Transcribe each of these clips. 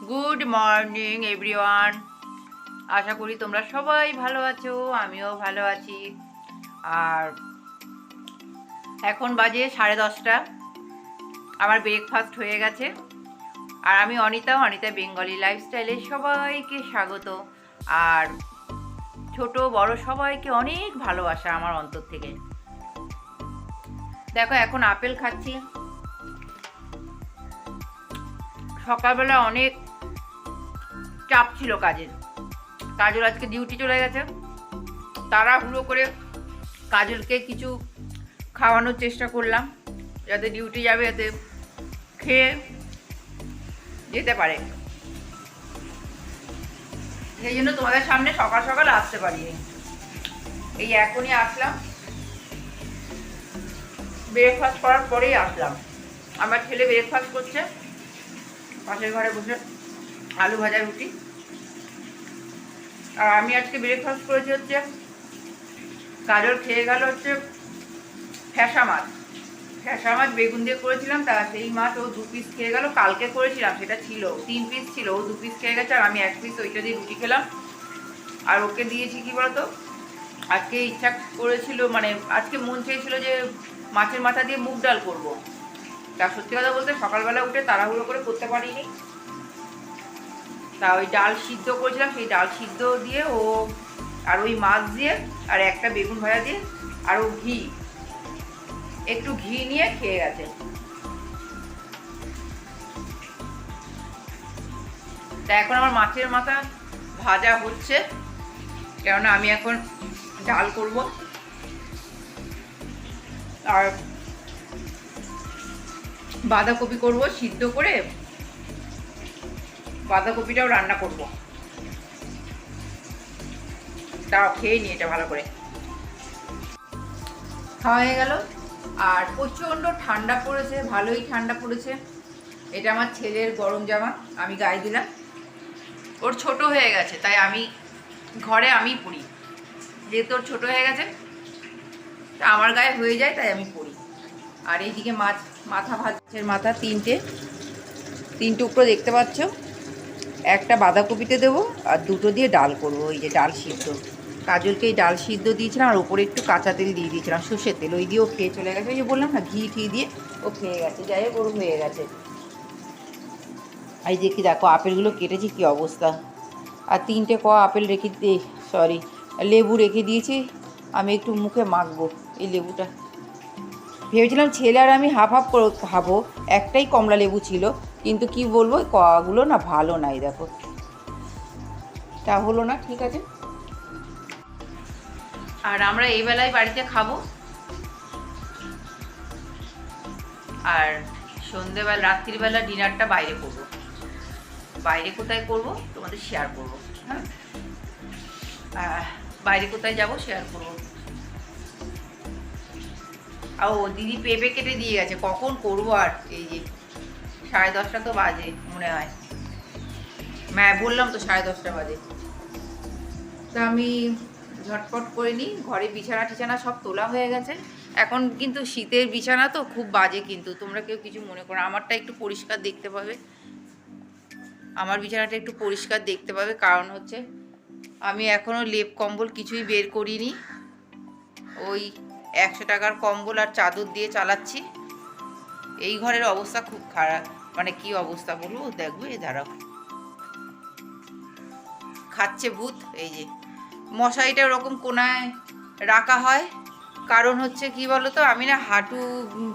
Good morning everyone. আশা করি তোমরা সবাই ভালো আছো, আমিও ভালো আছি। আর এখন বাজে 10:30। আমার ব্রেকফাস্ট হয়ে গেছে। আর আমি অনিতা বেঙ্গলি লাইফস্টাইলে সবাইকে স্বাগত। আর ছোট বড় সবাইকে অনেক ভালোবাসা আমার অন্তর থেকে। দেখো এখন আপেল খাচ্ছি। সকালবেলা অনেক চাপ ছিল কাজের। কাজল আজকে ডিউটি চলে গেছে। তাড়াহুড়ো করে কাজলকে কিছু খাওয়ানোর চেষ্টা করলাম, যাতে ডিউটি যাবে যাতে খেয়ে যেতে পারে। সেই জন্য তোমাদের সামনে সকাল সকাল আসতে পারিনি। এই এখনই আসলাম, ব্রেকফাস্ট করার পরেই আসলাম। আমার ছেলে ব্রেকফাস্ট করছে পাশের ঘরে বসে, আলু ভাজা রুটি। আর আমি আজকে ব্রেকফাস্ট করেছি হচ্ছে, কাজল খেয়ে গেল হচ্ছে ফ্যাসা মাছ বেগুন দিয়ে করেছিলাম, তা সেই মাছ ও 2 পিস খেয়ে গেল। কালকে করেছিলাম সেটা ছিল 3 পিস ছিল, ও 2 পিস খেয়ে গেছে। আর আমি 1 পিস ওইটা দিয়ে রুটি খেলাম। আর ওকে দিয়েছি কি বলতো, আজকে ইচ্ছা করেছিল, মানে আজকে মন চেয়েছিল যে মাছের মাথা দিয়ে মুগ ডাল করবো। তা সত্যি কথা বলতে সকালবেলা উঠে তাড়াহুড়ো করে করতে পারিনি। তা ওই ডাল সিদ্ধ করেছিলাম, সেই ডাল সিদ্ধ দিয়ে ও, আর ওই মাছ দিয়ে, আর একটা বেগুন ভাজা দিয়ে, আর ও একটু ঘি নিয়ে খেয়ে গেছে। তা এখন আমার মাছের মাথা ভাজা হচ্ছে, কেননা আমি এখন ডাল করব। আর বাঁধাকপি করব সিদ্ধ করে, বাঁধাকপিটাও রান্না করব। তাও খেয়ে নি এটা ভালো করে। খাওয়া হয়ে গেল। আর প্রচণ্ড ঠান্ডা পড়েছে, ভালোই ঠান্ডা পড়েছে। এটা আমার ছেলের গরম জামা, আমি গায়ে দিলাম। ওর ছোট হয়ে গেছে, তাই আমি ঘরে আমি পরি। যেহেতু ওর ছোটো হয়ে গেছে, তা আমার গায়ে হয়ে যায়, তাই আমি পরি। আর এইদিকে মাথা ভাজছের মাথা তিন টুকরো দেখতে পাচ্ছ। একটা বাঁধাকপিতে দেবো, আর দুটো দিয়ে ডাল করবো। ওই যে ডাল সিদ্ধ, কাজলকে এই ডাল সিদ্ধ দিয়েছিলাম, আর ওপরে একটু কাঁচা তেল দিয়ে দিয়েছিলাম, সর্ষের তেল। ওই দিয়ে ও খেয়ে চলে গেছে। ওই যে বললাম না, ঘি দিয়ে ও খেয়ে গেছে। যাই হোক, ওর হয়ে গেছে। এই যে কি দেখো, আপেলগুলো কেটেছি কি অবস্থা। আর 3টে আপেল লেবু রেখে দিয়েছি। আমি একটু মুখে মাখবো এই লেবুটা। ভেবেছিলাম ছেলে আর আমি হাফ হাফ করে খাবো, একটাই কমলা লেবু ছিল, কিন্তু কি বলবো, কগুলো না ভালো নাই। দেখো, তা হলো না, ঠিক আছে। আর আমরা এই বেলায় বাড়িতে খাবো। আর সন্ধেবেলা রাত্রিবেলা ডিনারটা বাইরে করবো। বাইরে কোথায় করব তোমাদের শেয়ার করব। হ্যাঁ, বাইরে কোথায় যাব শেয়ার করব। ও দিদি পেঁপে কেটে দিয়ে গেছে, কখন করবো আর। এই যে 10:30 তো বাজে মনে হয়। হ্যাঁ বললাম তো 10:30 বাজে। তা আমি ঝটপট করে নিই। ঘরে বিছানা টিছানা সব তোলা হয়ে গেছে। এখন কিন্তু শীতের বিছানা তো খুব বাজে, কিন্তু তোমরা কেউ কিছু মনে করো। আমারটা একটু পরিষ্কার দেখতে পাবে, আমার বিছানাটা একটু পরিষ্কার দেখতে পাবে। কারণ হচ্ছে আমি এখনও লেপ কম্বল কিছুই বের করিনি। ওই 100 টাকার কম্বল আর চাদর দিয়ে চালাচ্ছি। এই ঘরের অবস্থা খুব খারাপ, মানে কি অবস্থা বলবো, দেখবো। এ দাঁড়াও, খাচ্ছে ভূত। এই যে মশারিটা ওরকম কোনায় রাখা হয়, কারণ হচ্ছে কি বলতো, আমি না হাঁটু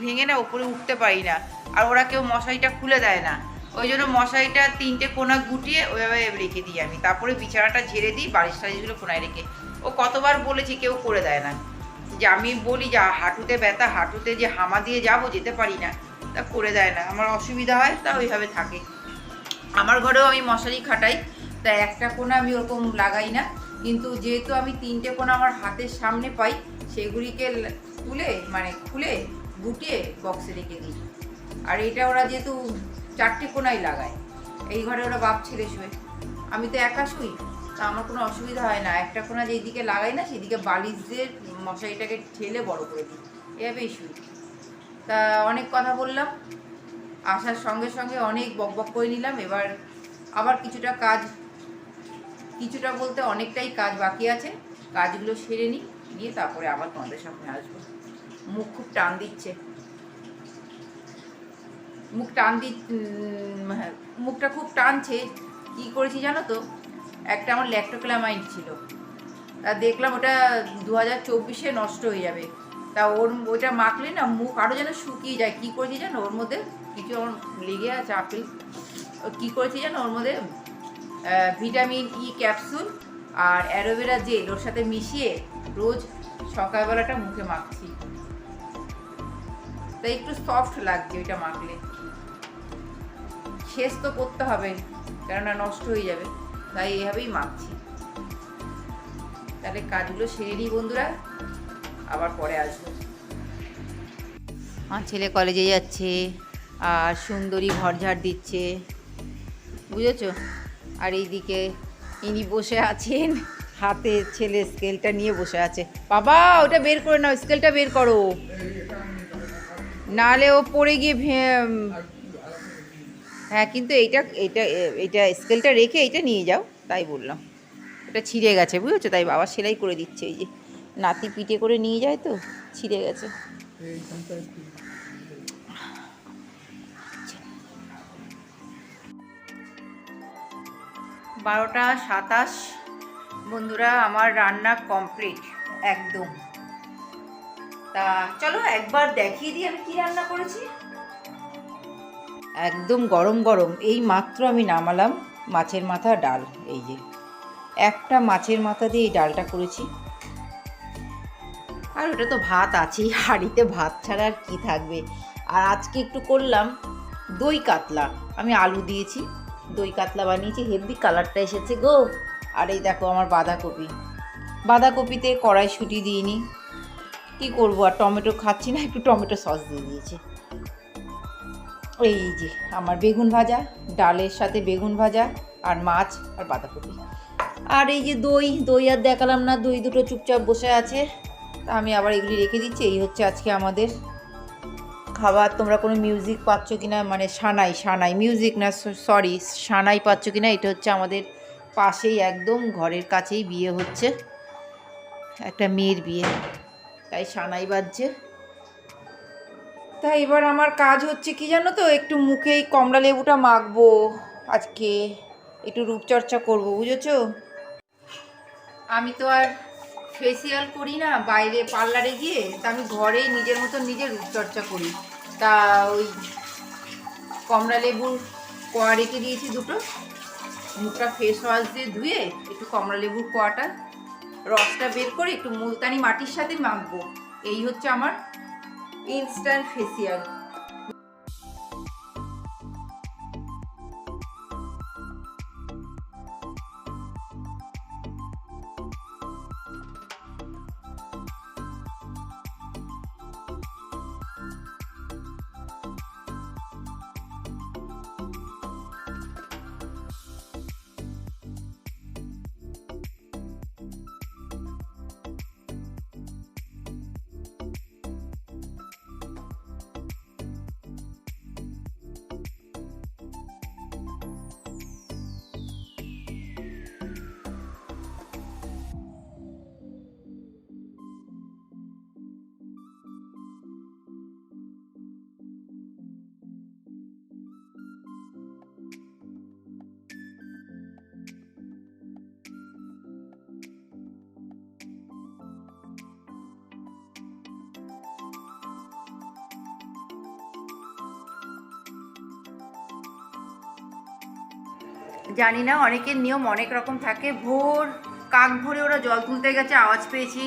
ভেঙে না ওপরে উঠতে পারি না। আর ওরা কেউ মশারিটা খুলে দেয় না, ওই জন্য মশারিটা 3টে কোনা গুটিয়ে ওইভাবে রেখে দিই আমি। তারপরে বিছানাটা ঝেড়ে দিই, বালিশ টালিশগুলো কোনায় রেখে। ও কতবার বলেছি, কেউ করে দেয় না। যে আমি বলি যে হাঁটুতে ব্যথা, হাঁটুতে যে হামা দিয়ে যাবো, যেতে পারি না, তা করে দেয় না। আমার অসুবিধা হয়, তা ওইভাবে থাকে। আমার ঘরেও আমি মশারি খাটাই, তাই একটা কোণা আমি ওরকম লাগাই না। কিন্তু যেহেতু আমি 3টে কোণা আমার হাতের সামনে পাই, সেগুলিকে খুলে গুটিয়ে বক্সে রেখে দিই। আর এটা ওরা যেহেতু 4টে কোণাই লাগায়, এই ঘরে ওরা বাপ ছেলে শোয়, আমি তো একা শুই, তা আমার কোনো অসুবিধা হয় না। একটা কোণা যেদিকে লাগাই না, সেদিকে বালিশ দিয়ে মশারিটাকে ঠেলে বড় করে দিই, এভাবেই শুই। তা অনেক কথা বললাম, আসার সঙ্গে সঙ্গে অনেক বকবক করে নিলাম। এবার আবার কিছুটা বলতে অনেকটাই কাজ বাকি আছে, কাজগুলো সেরে নিই, নিয়ে তারপরে আবার তোমাদের সামনে আসবো। মুখ খুব টান দিচ্ছে, মুখটা খুব টানছে। কি করেছি জানো তো, একটা আমার ল্যাক্টোক্লামাইড ছিল, তা দেখলাম ওটা 2024-এ নষ্ট হয়ে যাবে, তা ওইটা মাখলে না মুখ আরও যেন শুকিয়ে যায়। কী করেছি জানো, ওর মধ্যে কিছু আমার লেগে আছে আপেল, কী করেছি জানো, ওর মধ্যে ভিটামিন ই ক্যাপসুল আর অ্যালোভেরা জেল ওর সাথে মিশিয়ে রোজ সকালবেলাটা মুখে মাখছি, তাই একটু সফট লাগছে ওইটা মাখলে। শেষ তো করতে হবে, কেননা নষ্ট হয়ে যাবে, তাই এইভাবেই মাখছি। তাহলে কাজগুলো সেরে নিই বন্ধুরা, আবার পরে আসবো। আমার ছেলে কলেজে যাচ্ছে আর সুন্দরী ঘরঝাড় দিচ্ছে, বুঝেছো। আর এইদিকে ইনি বসে আছেন, হাতে ছেলে স্কেলটা নিয়ে বসে আছে। বাবা ওটা বের করে নাও, স্কেলটা বের করো, নাহলে ও পড়ে গিয়ে হ্যাঁ, কিন্তু এইটা স্কেলটা রেখে এইটা নিয়ে যাও, তাই বললাম। এটা ছিঁড়ে গেছে বুঝেছো, তাই বাবা সেলাই করে দিচ্ছে। এই যে নাতি পিঠে করে নিয়ে যায় তো, ছিঁড়ে গেছে। 12:27 বন্ধুরা, আমার রান্না কমপ্লিট একদম। তা চলো একবার দেখিয়ে দিই আমি কি রান্না করেছি। একদম গরম গরম এই মাত্র আমি নামালাম মাছের মাথা ডাল। এই যে একটা মাছের মাথা দিয়ে এই ডালটা করেছি, আর ওটা তো ভাত আছেই, হাঁড়িতে ভাত ছাড়া আর কী থাকবে। আর আজকে একটু করলাম দই কাতলা, আমি আলু দিয়েছি, দই কাতলা বানিয়েছি, হেভি কালারটা এসেছে গো। আর এই দেখো আমার বাঁধাকপিতে কড়াইশুঁটি দিইনি, কী করবো, আর টমেটো খাচ্ছি না, একটু টমেটো সস দিয়ে দিয়েছি। এই যে আমার বেগুন ভাজা, ডালের সাথে বেগুন ভাজা আর মাছ আর বাঁধাকপি। আর এই যে দই আর দেখালাম না, দই দুটো চুপচাপ বসে আছে, তা আমি আবার এগুলি রেখে দিচ্ছি। এই হচ্ছে আজকে আমাদের খাবার। তোমরা কোনো মিউজিক পাচ্ছ কি না, মানে সানাই মিউজিক না, সরি সানাই পাচ্ছ কি না, এটা হচ্ছে আমাদের পাশেই একদম ঘরের কাছেই বিয়ে হচ্ছে, একটা মেয়ের বিয়ে, তাই সানাই বাজছে। তাই এবার আমার কাজ হচ্ছে কি জানো তো, একটু মুখে এই কমলা লেবুটা মাখবো, আজকে একটু রূপচর্চা করবো, বুঝেছো। আমি তো আর ফেসিয়াল করি না বাইরে পার্লারে গিয়ে, তা আমি ঘরেই নিজের মতো নিজে রূপচর্চা করি। তা ওই কমলা লেবুর কোয়া রেখে দিয়েছি দুটো, মুখটা ফেস ওয়াশ দিয়ে ধুয়ে একটু কমলা লেবুর কোয়াটা রসটা বের করে একটু মুলতানি মাটির সাথে মাখবো। এই হচ্ছে আমার ইনস্ট্যান্ট ফেসিয়াল। জানি না, অনেকের নিয়ম অনেক রকম থাকে। কাক ভোরে ওরা জল তুলতে গেছে, আওয়াজ পেয়েছি,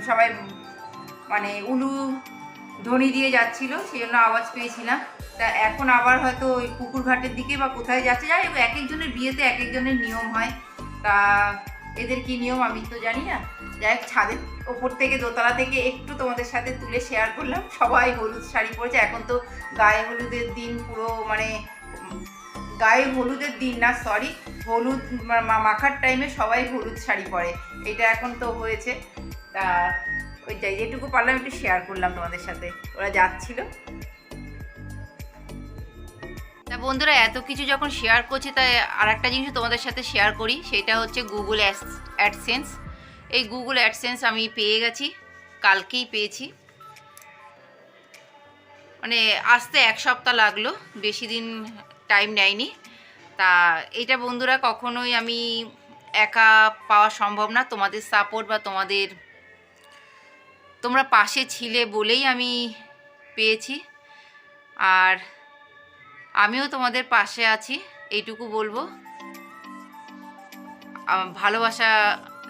সবাই মানে উলু ধ্বনি দিয়ে যাচ্ছিল, সেই জন্য আওয়াজ পেয়েছিলাম। তা এখন আবার হয়তো ওই পুকুর ঘাটের দিকে বা কোথায় যাচ্ছে, যাই হোক, এক একজনের বিয়েতে এক একজনের নিয়ম হয়। তা এদের কি নিয়ম আমি তো জানি না। যাই হোক, ছাদের ওপর থেকে দোতলা থেকে একটু তোমাদের সাথে তুলে শেয়ার করলাম। সবাই হলুদ শাড়ি পরেছে, এখন তো গায়ে হলুদের দিন, পুরো মানে গায়ে হলুদের দিন না, সরি, হলুদ মাখার টাইমে সবাই হলুদ শাড়ি পরে, এটা এখন তো হয়েছে। তা ওই যাই যেটুকু পারলাম একটু শেয়ার করলাম তোমাদের সাথে, ওরা যাচ্ছিল। তা বন্ধুরা এত কিছু যখন শেয়ার করছি, তাই আর একটা জিনিস তোমাদের সাথে শেয়ার করি, সেটা হচ্ছে গুগল অ্যাডসেন্স। এই গুগল অ্যাডসেন্স আমি পেয়ে গেছি, কালকেই পেয়েছি। মানে আসতে 1 সপ্তাহ লাগলো, বেশি দিন টাইম নেয়নি। তা এইটা বন্ধুরা কখনোই আমি একা পাওয়া সম্ভব না। তোমাদের সাপোর্ট বা তোমরা পাশে ছিলে বলেই আমি পেয়েছি, আর আমিও তোমাদের পাশে আছি, এইটুকু বলবো। ভালোবাসা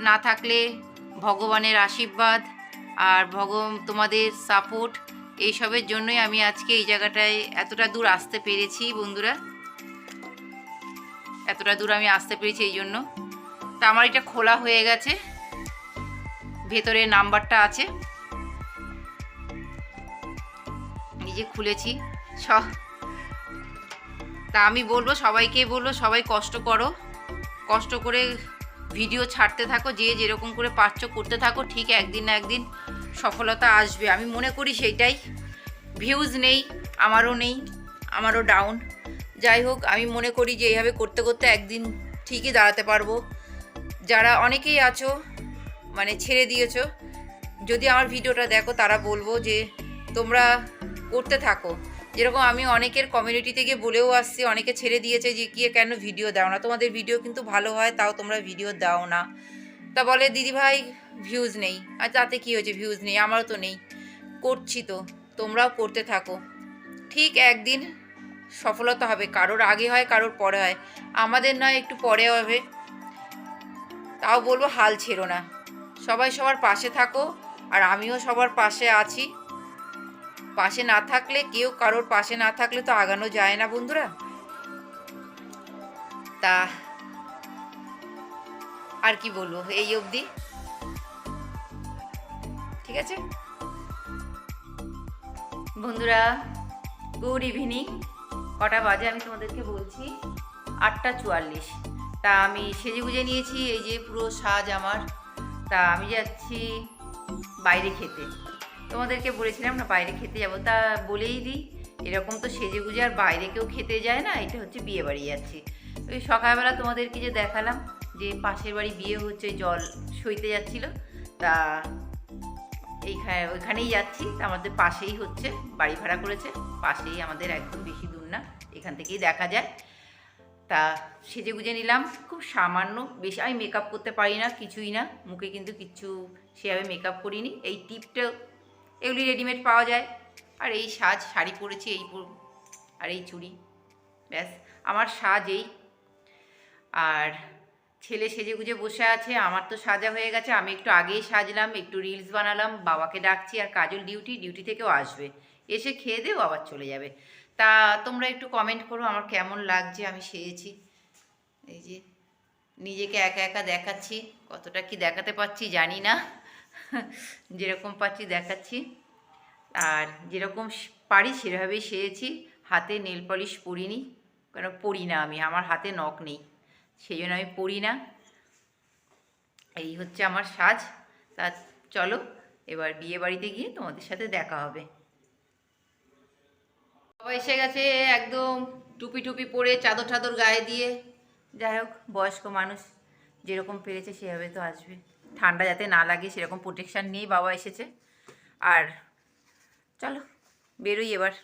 না থাকলে ভগবানের আশীর্বাদ আর তোমাদের সাপোর্ট, এইসবের জন্যই আমি আজকে এই জায়গাটায় এতটা দূর আসতে পেরেছি বন্ধুরা। এতটা দূর আমি আসতে পেরেছি এই জন্য। তা আমার এটা খোলা হয়ে গেছে, ভেতরে নাম্বারটা আছে, নিজে খুলেছি সব। তা আমি বলবো সবাইকে, সবাই কষ্ট করো, কষ্ট করে ভিডিও ছাড়তে থাকো, যে যেরকম করে পারছো করতে থাকো, ঠিক একদিন না একদিন সফলতা আসবে। আমি মনে করি সেইটাই। ভিউজ নেই, আমারও ডাউন। যাই হোক, আমি মনে করি যে এইভাবে করতে করতে একদিন ঠিকই দাঁড়াতে পারবো। যারা অনেকেই আছো মানে ছেড়ে দিয়েছো, যদি আমার ভিডিওটা দেখো তারা বলবো যে তোমরা করতে থাকো। যেরকম আমি অনেকের কমিউনিটি থেকে বলেও আসছি, অনেকে ছেড়ে দিয়েছে যে কি কেন ভিডিও দাও না, তোমাদের ভিডিও কিন্তু ভালো হয়, তাও তোমরা ভিডিও দাও না। তা বলে দিদিভাই ভিউজ নেই। আর তাতে কী হয়েছে, ভিউজ নেই, আমারও তো নেই, করছি তো, তোমরাও করতে থাকো, ঠিক একদিন সফলতা হবে। কারোর আগে হয়, কারোর পরে হয়, আমাদের নয় একটু পরে হবে। তাও বলবো হাল ছেড়ো না, সবাই সবার পাশে থাকো, আর আমিও সবার পাশে আছি। পাশে না থাকলে, কেউ কারোর পাশে না থাকলে তো আগানো যায় না বন্ধুরা। তা আর কি বলবো, এই অবধি, ঠিক আছে বন্ধুরা। Good evening. কটা বাজে আমি তোমাদেরকে বলছি, 8:44। তা আমি সেজে গুজে নিয়েছি, এই যে পুরো সাজ আমার। তা আমি যাচ্ছি বাইরে খেতে, তোমাদেরকে বলেছিলাম না বাইরে খেতে যাব। তা বলেই দিই, এরকম তো সেজে গুজে আর বাইরে কেউ খেতে যায় না, এটা হচ্ছে বিয়ে বাড়ি যাচ্ছি। ওই সকালবেলা তোমাদেরকে যে দেখালাম যে পাশের বাড়ি বিয়ে হচ্ছে, জল সইতে যাচ্ছিল, তা ওইখানেই যাচ্ছি। তা আমাদের পাশেই হচ্ছে, বাড়ি ভাড়া করেছে পাশেই আমাদের, একদম বেশি দূর না, এখান থেকেই দেখা যায়। তা সেজে গুজে নিলাম, খুব সামান্য, বেশি আমি মেকআপ করতে পারি না, কিছুই না, মুখে কিন্তু কিচ্ছু সেভাবে মেকআপ করিনি। এই টিপটা এগুলি রেডিমেড পাওয়া যায়, আর এই সাজ, শাড়ি পরেছি এই, আর এই চুড়ি, ব্যাস আমার সাজ এই। আর ছেলে সেজে গুজে বসে আছে, আমার তো সাজা হয়ে গেছে, আমি একটু আগেই সাজলাম, একটু রিলস বানালাম, বাবাকে ডাকছি, আর কাজল ডিউটি থেকেও আসবে, এসে খেয়ে দেও আবার চলে যাবে। তা তোমরা একটু কমেন্ট করো আমার কেমন লাগছে আমি সেজেছি। এই যে নিজেকে একা একা দেখাচ্ছি, কতটা কি দেখাতে পারছি জানি না, যেরকম পাচ্ছি দেখাচ্ছি, আর যেরকম পারি সেভাবেই সেজেছি। হাতে নেল পলিশ পরিনি, কেন পরি না আমি, আমার হাতে নখ নেই, সেই জন্য আমি পরি না। এই হচ্ছে আমার সাজ। তা চলো এবার বিয়ে বাড়িতে গিয়ে তোমাদের সাথে দেখা হবে। সবাই এসে গেছে, একদম টুপি পরে, চাদর টাদর গায়ে দিয়ে। যাই হোক, বয়স্ক মানুষ যেরকম পেরেছে সেভাবে তো আসবে, ঠান্ডা যাতে না লাগে সেরকম প্রোটেকশান নিয়েই বাবা এসেছে। আর চলো বেরোই এবার।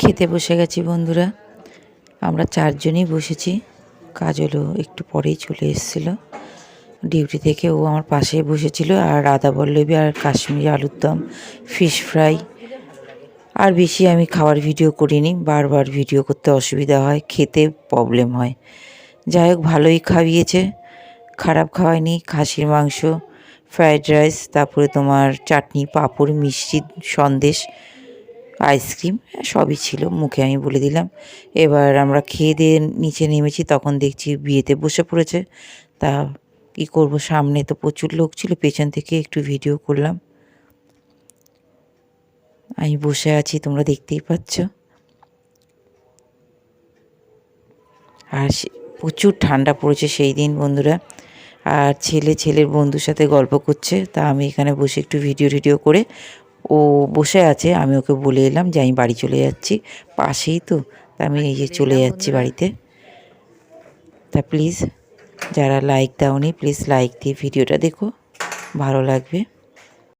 খেতে বসে গেছি বন্ধুরা, আমরা 4 জনই বসেছি, কাজলও একটু পরেই চলে এসেছিলো। ডিউটি থেকে ও আমার পাশেই বসেছিল, আর রাধা বল্লভী আর কাশ্মীরি আলুর দম, ফিশ ফ্রাই। আর বেশি আমি খাওয়ার ভিডিও করিনি, বারবার ভিডিও করতে অসুবিধা হয়, খেতে প্রবলেম হয়। যাই হোক, ভালোই খাইয়েছে, খারাপ খাওয়ায়নি। খাসির মাংস, ফ্রায়েড রাইস, তারপরে তোমার চাটনি, পাঁপড়, মিষ্টি, সন্দেশ, আইসক্রিম সবই ছিল। মুখে আমি বলে দিলাম। এবার আমরা খেয়ে দিয়ে নিচে নেমেছি, তখন দেখছি বিয়েতে বসে পড়েছে। তা কী করব, সামনে তো প্রচুর লোক ছিল, পেছন থেকে একটু ভিডিও করলাম। আমি বসে আছি, তোমরা দেখতেই পাচ্ছ। আর প্রচুর ঠান্ডা পড়েছে সেই দিন বন্ধুরা। আর ছেলের বন্ধুর সাথে গল্প করছে, তা আমি এখানে বসে একটু ভিডিও করে, ও বসে আছে, আমি ওকে বলে এলাম যে আমি বাড়ি চলে যাচ্ছি, পাশেই তো। তা আমি এই যে চলে যাচ্ছি বাড়িতে। তা প্লিজ যারা লাইক দাওনি, প্লিজ লাইক দিয়ে ভিডিওটা দেখো, ভালো লাগবে।